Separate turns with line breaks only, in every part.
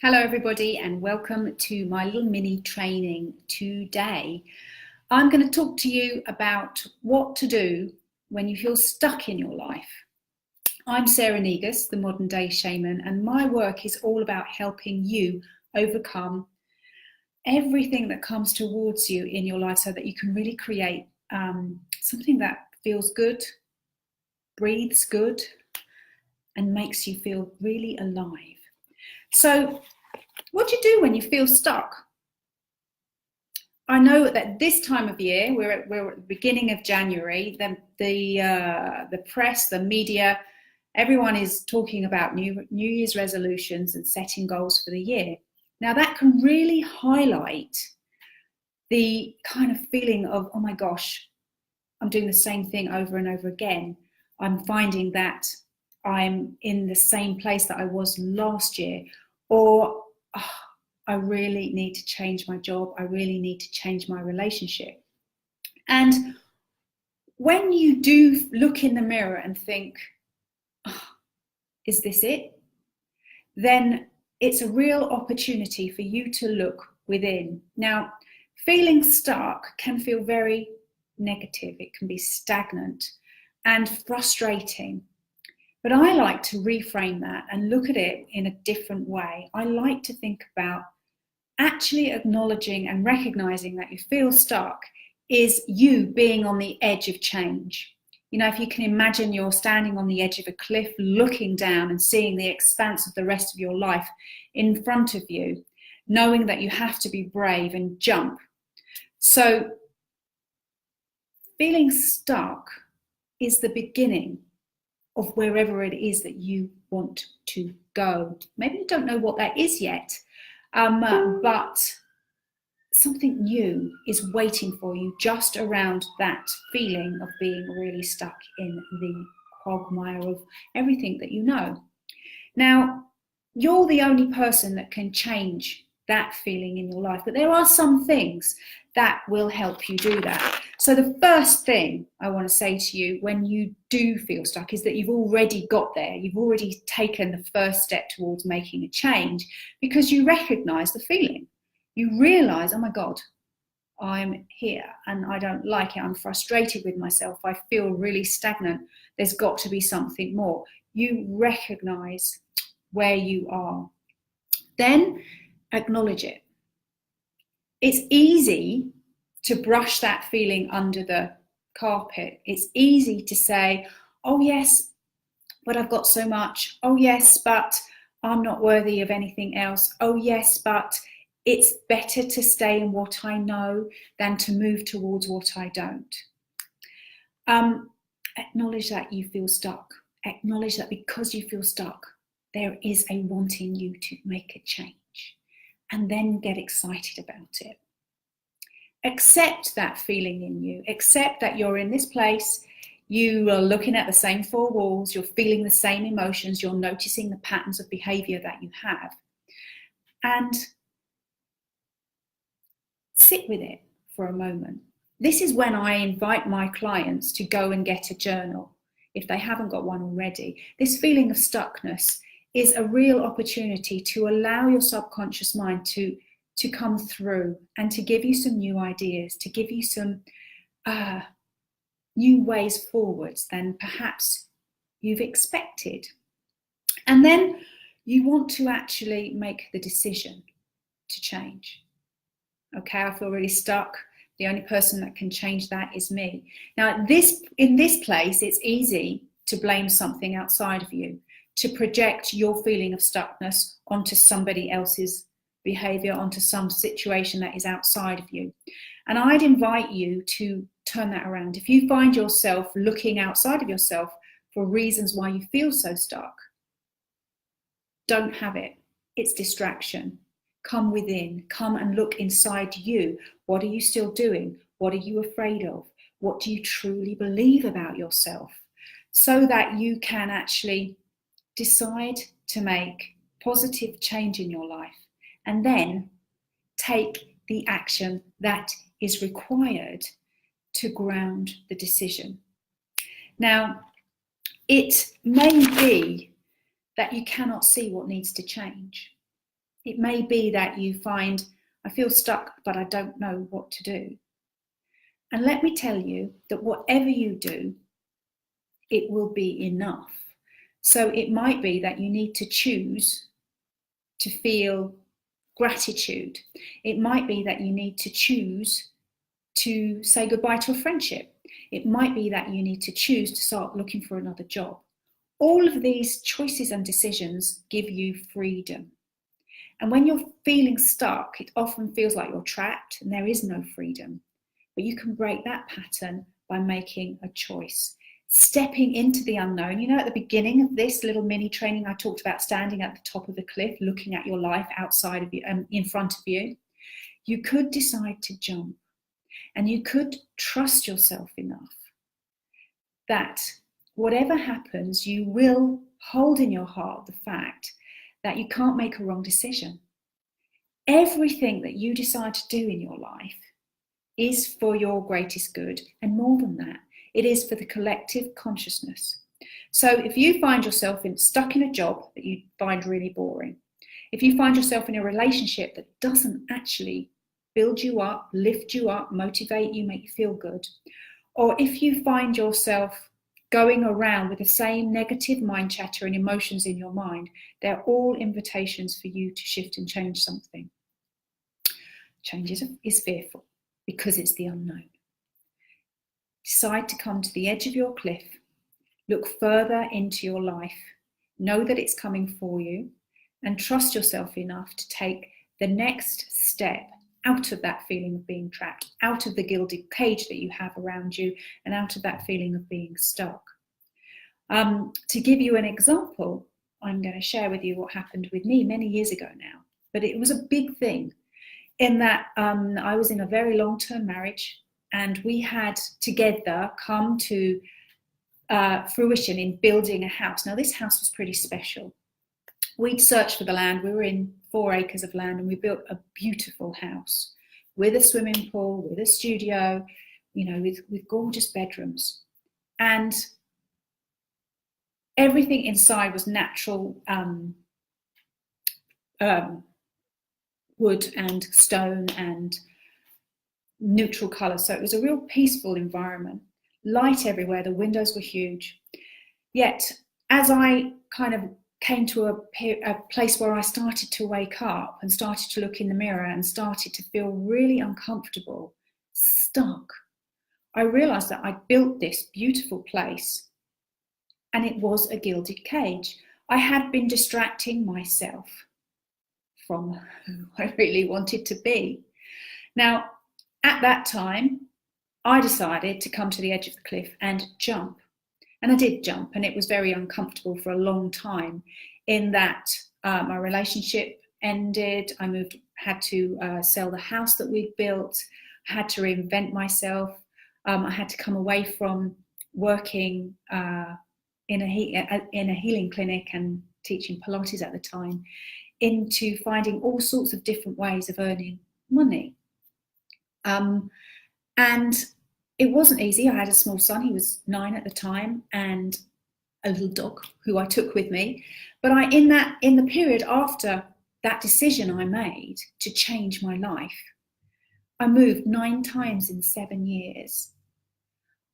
Hello everybody and welcome to my little mini training today. I'm going to talk to you about what to do when you feel stuck in your life. I'm Sarah Negus, the Modern Day Shaman, and my work is all about helping you overcome everything that comes towards you in your life so that you can really create something that feels good, breathes good, and makes you feel really alive. So, what do you do when you feel stuck? I know that this time of year, we're at the beginning of January, the press, the media, everyone is talking about New Year's resolutions and setting goals for the year. Now that can really highlight the kind of feeling of, oh my gosh, I'm doing the same thing over and over again. I'm finding that I'm in the same place that I was last year, or I really need to change my job. I really need to change my relationship. And when you do look in the mirror and think, oh, is this it? Then it's a real opportunity for you to look within. Now, feeling stuck can feel very negative. It can be stagnant and frustrating. But I like to reframe that and look at it in a different way. I like to think about actually acknowledging and recognizing that you feel stuck is you being on the edge of change. You know, if you can imagine you're standing on the edge of a cliff, looking down and seeing the expanse of the rest of your life in front of you, knowing that you have to be brave and jump. So feeling stuck is the beginning of wherever it is that you want to go. Maybe you don't know what that is yet, but something new is waiting for you just around that feeling of being really stuck in the quagmire of everything that you know. Now, you're the only person that can change that feeling in your life, but there are some things that will help you do that. So the first thing I want to say to you when you do feel stuck is that you've already got there. You've already taken the first step towards making a change because you recognize the feeling. You realize, oh my God, I'm here and I don't like it. I'm frustrated with myself. I feel really stagnant. There's got to be something more. You recognize where you are. Then acknowledge it. It's easy to brush that feeling under the carpet. It's easy to say, oh yes, but I've got so much. Oh yes, but I'm not worthy of anything else. Oh yes, but it's better to stay in what I know than to move towards what I don't. Acknowledge that you feel stuck. Acknowledge that because you feel stuck, there is a wanting you to make a change. And then get excited about it. Accept that feeling in you. Accept that you're in this place. You are looking at the same four walls. You're feeling the same emotions. You're noticing the patterns of behavior that you have. And sit with it for a moment. This is when I invite my clients to go and get a journal if they haven't got one already. This feeling of stuckness is a real opportunity to allow your subconscious mind to come through and to give you some new ideas, to give you some new ways forwards than perhaps you've expected. And then you want to actually make the decision to change. Okay, I feel really stuck. The only person that can change that is me. Now, in this place, it's easy to blame something outside of you, to project your feeling of stuckness onto somebody else's behavior, onto some situation that is outside of you. And I'd invite you to turn that around. If you find yourself looking outside of yourself for reasons why you feel so stuck, don't have it. It's distraction. Come within. Come and look inside you. What are you still doing? What are you afraid of? What do you truly believe about yourself? So that you can actually decide to make positive change in your life and then take the action that is required to ground the decision. Now, it may be that you cannot see what needs to change. It may be that you find, I feel stuck, but I don't know what to do. And let me tell you that whatever you do, it will be enough. So it might be that you need to choose to feel gratitude. It might be that you need to choose to say goodbye to a friendship. It might be that you need to choose to start looking for another job. All of these choices and decisions give you freedom. And when you're feeling stuck, it often feels like you're trapped and there is no freedom. But you can break that pattern by making a choice. Stepping into the unknown. You know, at the beginning of this little mini training, I talked about standing at the top of the cliff, looking at your life outside of you, in front of you. You could decide to jump, and you could trust yourself enough that whatever happens, you will hold in your heart the fact that you can't make a wrong decision. Everything that you decide to do in your life is for your greatest good, and more than that, it is for the collective consciousness. So if you find yourself stuck in a job that you find really boring, if you find yourself in a relationship that doesn't actually build you up, lift you up, motivate you, make you feel good, or if you find yourself going around with the same negative mind chatter and emotions in your mind, they're all invitations for you to shift and change something. Change is fearful because it's the unknown. Decide to come to the edge of your cliff, look further into your life, know that it's coming for you, and trust yourself enough to take the next step out of that feeling of being trapped, out of the gilded cage that you have around you, and out of that feeling of being stuck. To give you an example, I'm going to share with you what happened with me many years ago now, but it was a big thing in that I was in a very long-term marriage, and we had together come to fruition in building a house. Now, this house was pretty special. We'd searched for the land. We were in 4 acres of land, and we built a beautiful house with a swimming pool, with a studio, you know, with gorgeous bedrooms. And everything inside was natural wood and stone and neutral colours. So it was a real peaceful environment. Light everywhere, the windows were huge. Yet, as I kind of came to a place where I started to wake up and started to look in the mirror and started to feel really uncomfortable, stuck, I realised that I'd built this beautiful place and it was a gilded cage. I had been distracting myself from who I really wanted to be. Now, at that time, I decided to come to the edge of the cliff and jump. And I did jump, and it was very uncomfortable for a long time in that my relationship ended. I had to sell the house that we'd built. I had to reinvent myself. I had to come away from working in a healing clinic and teaching Pilates at the time into finding all sorts of different ways of earning money. And it wasn't easy. I had a small son, he was 9 at the time, and a little dog who I took with me. But in the period after that decision I made to change my life, I moved 9 times in 7 years.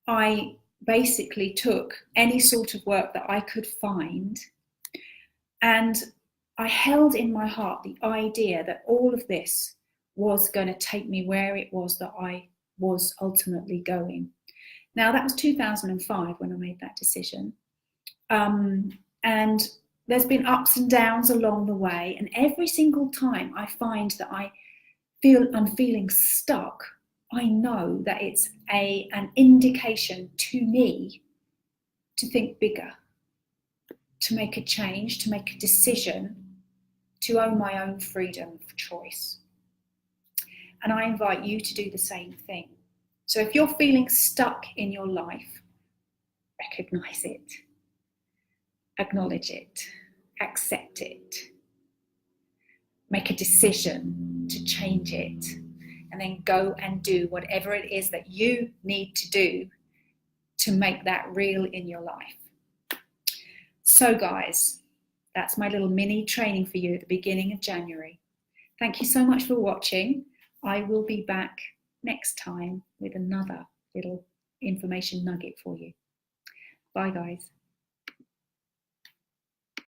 I basically took any sort of work that I could find, and I held in my heart the idea that all of this was going to take me where it was that I was ultimately going. Now, that was 2005 when I made that decision. And there's been ups and downs along the way. And every single time I find that I'm feeling stuck, I know that it's an indication to me to think bigger, to make a change, to make a decision, to own my own freedom of choice. And I invite you to do the same thing. So if you're feeling stuck in your life, recognize it, acknowledge it, accept it, make a decision to change it, and then go and do whatever it is that you need to do to make that real in your life. So guys, That's my little mini training for you at the beginning of January. Thank you so much for watching. I will be back next time with another little information nugget for you. Bye, guys.